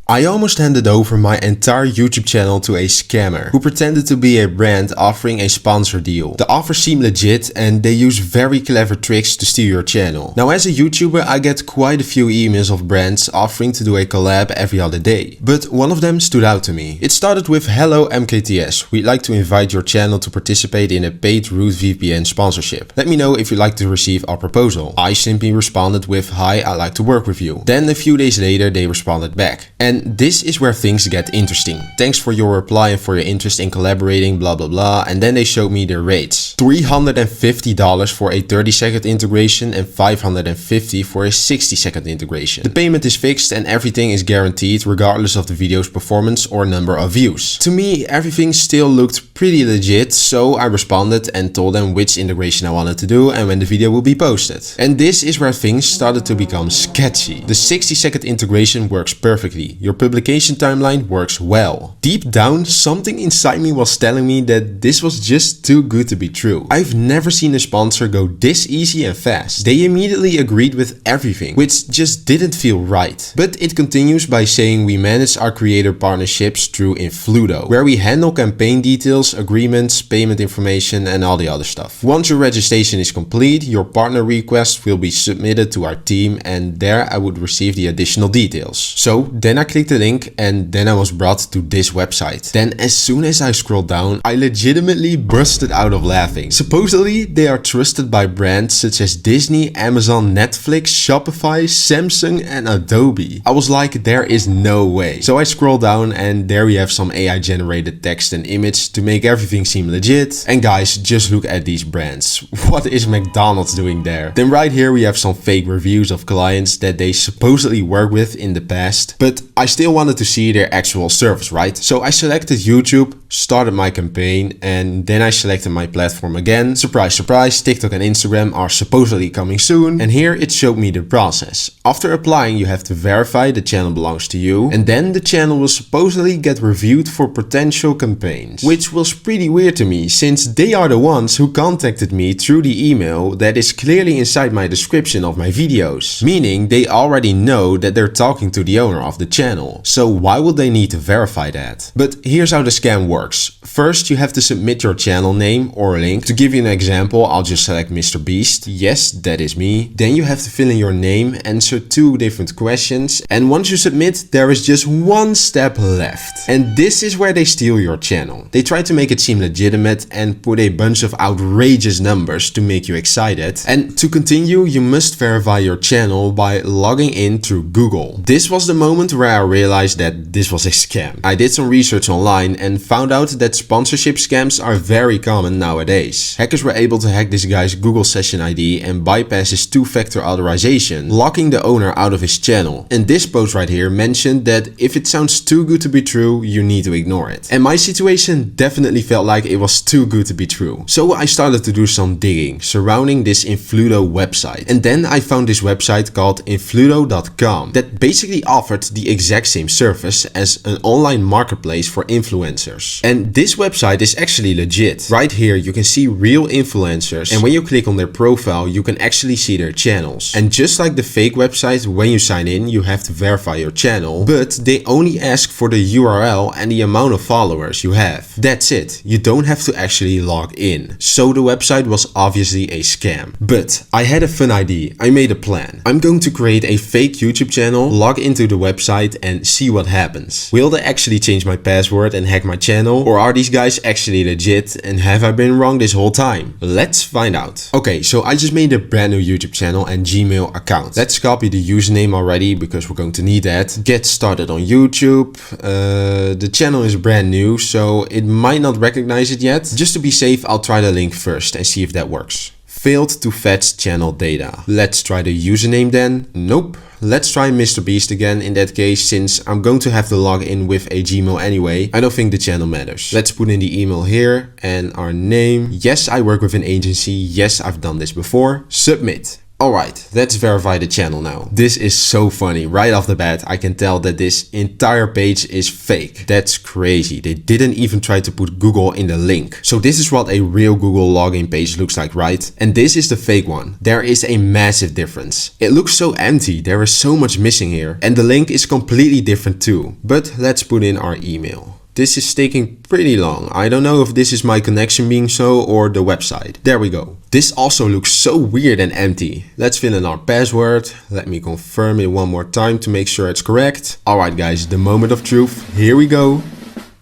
I almost handed over my entire YouTube channel to a scammer who pretended to be a brand offering a sponsor deal. The offer seemed legit and they use very clever tricks to steal your channel. Now as a YouTuber I get quite a few emails of brands offering to do a collab every other day. But one of them stood out to me. It started with "Hello MKTS, we'd like to invite your channel to participate in a paid root VPN sponsorship. Let me know if you'd like to receive our proposal." I simply responded with "Hi, I'd like to work with you." Then a few days later they responded back. And this is where things get interesting. "Thanks for your reply and for your interest in collaborating, blah blah blah." And then they showed me their rates. $350 for a 30-second integration and $550 for a 60-second integration. The payment is fixed and everything is guaranteed regardless of the video's performance or number of views. To me, everything still looked pretty legit, so I responded and told them which integration I wanted to do and when the video will be posted. And this is where things started to become sketchy. The 60-second integration works perfectly. Your publication timeline works well. Deep down, something inside me was telling me that this was just too good to be true. I've never seen a sponsor go this easy and fast. They immediately agreed with everything, which just didn't feel right. But it continues by saying we manage our creator partnerships through Infludo, where we handle campaign details, agreements, payment information and all the other stuff. Once your registration is complete, your partner request will be submitted to our team and there I would receive the additional details. So then I clicked the link and then I was brought to this website. Then as soon as I scrolled down, I legitimately busted out of laughing. Supposedly they are trusted by brands such as Disney, Amazon, Netflix, Shopify, Samsung and Adobe. I was like, there is no way. So I scrolled down and there we have some AI generated text and image to make everything seem legit. And guys, just look at these brands. What is McDonald's doing there? Then right here we have some fake reviews of clients that they supposedly worked with in the past. But I still wanted to see their actual service, right? So I selected YouTube, started my campaign, and then I selected my platform again. Surprise, surprise, TikTok and Instagram are supposedly coming soon. And here it showed me the process. After applying, you have to verify the channel belongs to you. And then the channel will supposedly get reviewed for potential campaigns. Which was pretty weird to me, since they are the ones who contacted me through the email that is clearly inside my description of my videos. Meaning they already know that they're talking to the owner of the channel. So why would they need to verify that? But here's how the scam works. First, you have to submit your channel name or link. To give you an example, I'll just select Mr. Beast. Yes, that is me. Then you have to fill in your name, answer 2 different questions. And once you submit, there is just one step left. And this is where they steal your channel. They try to make it seem legitimate and put a bunch of outrageous numbers to make you excited. And to continue, you must verify your channel by logging in through Google. This was the moment where I realized that this was a scam. I did some research online and found out that sponsorship scams are very common nowadays. Hackers were able to hack this guy's Google session ID and bypass his 2-factor authorization, locking the owner out of his channel. And this post right here mentioned that if it sounds too good to be true, you need to ignore it. And my situation definitely felt like it was too good to be true. So I started to do some digging surrounding this Infludo website. And then I found this website called Infludo.com that basically offered the exact same service as an online marketplace for influencers. And this website is actually legit. Right here you can see real influencers, and when you click on their profile you can actually see their channels. And just like the fake website, when you sign in you have to verify your channel, but they only ask for the URL and the amount of followers you have. That's it. You don't have to actually log in. So the website was obviously a scam. But I had a fun idea. I made a plan. I'm going to create a fake YouTube channel, log into the website and see what happens. Will they actually change my password and hack my channel? Or are these guys actually legit and have I been wrong this whole time? Let's find out. Okay, so I just made a brand new YouTube channel and Gmail account. Let's copy the username already because we're going to need that. Get started on YouTube. The channel is brand new, so it might not recognize it yet. Just to be safe, I'll try the link first and see if that works. Failed to fetch channel data. Let's try the username then. Nope. Let's try Mr. Beast again in that case, since I'm going to have to log in with a Gmail anyway. I don't think the channel matters. Let's put in the email here and our name. Yes, I work with an agency. Yes, I've done this before. Submit. Alright, let's verify the channel now. This is so funny. Right off the bat, I can tell that this entire page is fake. That's crazy. They didn't even try to put Google in the link. So this is what a real Google login page looks like, right? And this is the fake one. There is a massive difference. It looks so empty. There is so much missing here. And the link is completely different too. But let's put in our email. This is taking pretty long. I don't know if this is my connection being slow or the website. There we go. This also looks so weird and empty. Let's fill in our password. Let me confirm it one more time to make sure it's correct. Alright guys, the moment of truth. Here we go.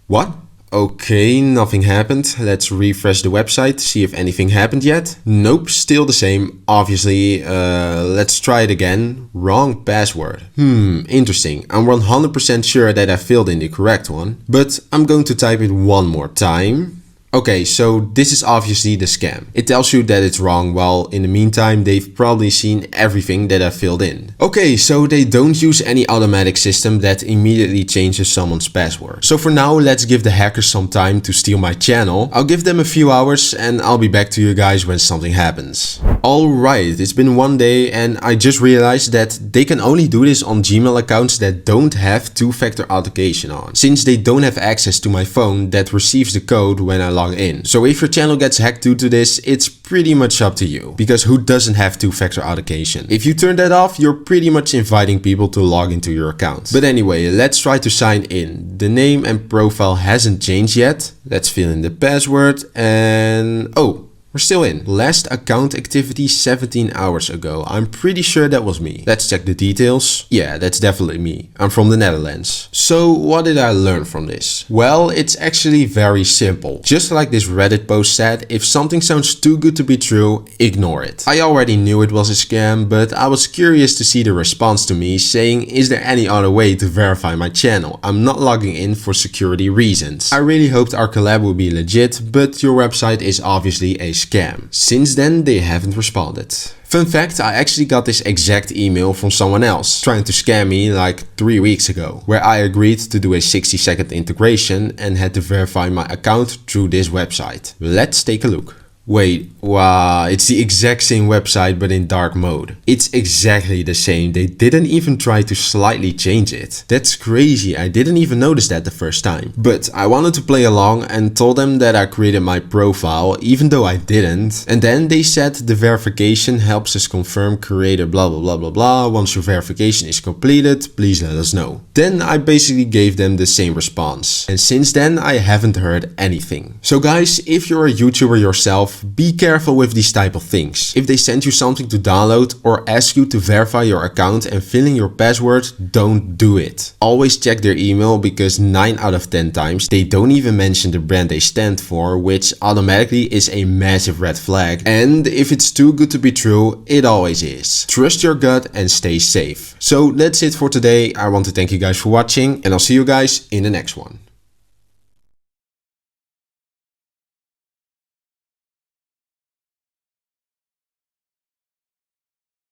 What? Okay, nothing happened. Let's refresh the website, see if anything happened yet. Nope, still the same. Obviously, let's try it again. Wrong password. Interesting. I'm 100% sure that I filled in the correct one, but I'm going to type it one more time. Okay, so this is obviously the scam. It tells you that it's wrong, while in the meantime, they've probably seen everything that I filled in. Okay, so they don't use any automatic system that immediately changes someone's password. So for now, let's give the hackers some time to steal my channel. I'll give them a few hours and I'll be back to you guys when something happens. Alright, it's been one day and I just realized that they can only do this on Gmail accounts that don't have two-factor authentication on, since they don't have access to my phone that receives the code when I log in. So if your channel gets hacked due to this, it's pretty much up to you, because who doesn't have two-factor authentication? If you turn that off, you're pretty much inviting people to log into your account. But anyway, let's try to sign in. The name and profile hasn't changed yet. Let's fill in the password and oh, we're still in. Last account activity 17 hours ago. I'm pretty sure that was me. Let's check the details. Yeah, that's definitely me. I'm from the Netherlands. So what did I learn from this? Well, it's actually very simple. Just like this Reddit post said, if something sounds too good to be true, ignore it. I already knew it was a scam, but I was curious to see the response to me saying, is there any other way to verify my channel? I'm not logging in for security reasons. I really hoped our collab would be legit, but your website is obviously a scam. Since then, they haven't responded. Fun fact, I actually got this exact email from someone else trying to scam me like 3 weeks ago, where I agreed to do a 60-second integration and had to verify my account through this website. Let's take a look. Wait, wow, it's the exact same website but in dark mode. It's exactly the same. They didn't even try to slightly change it. That's crazy. I didn't even notice that the first time. But I wanted to play along and told them that I created my profile even though I didn't. And then they said the verification helps us confirm creator blah blah blah blah blah. Once your verification is completed, please let us know. Then I basically gave them the same response. And since then I haven't heard anything. So guys, if you're a YouTuber yourself, be careful with these type of things. If they send you something to download or ask you to verify your account and fill in your password, don't do it. Always check their email, because 9 out of 10 times they don't even mention the brand they stand for, which automatically is a massive red flag. And if it's too good to be true, it always is. Trust your gut and stay safe. So that's it for today. I want to thank you guys for watching and I'll see you guys in the next one.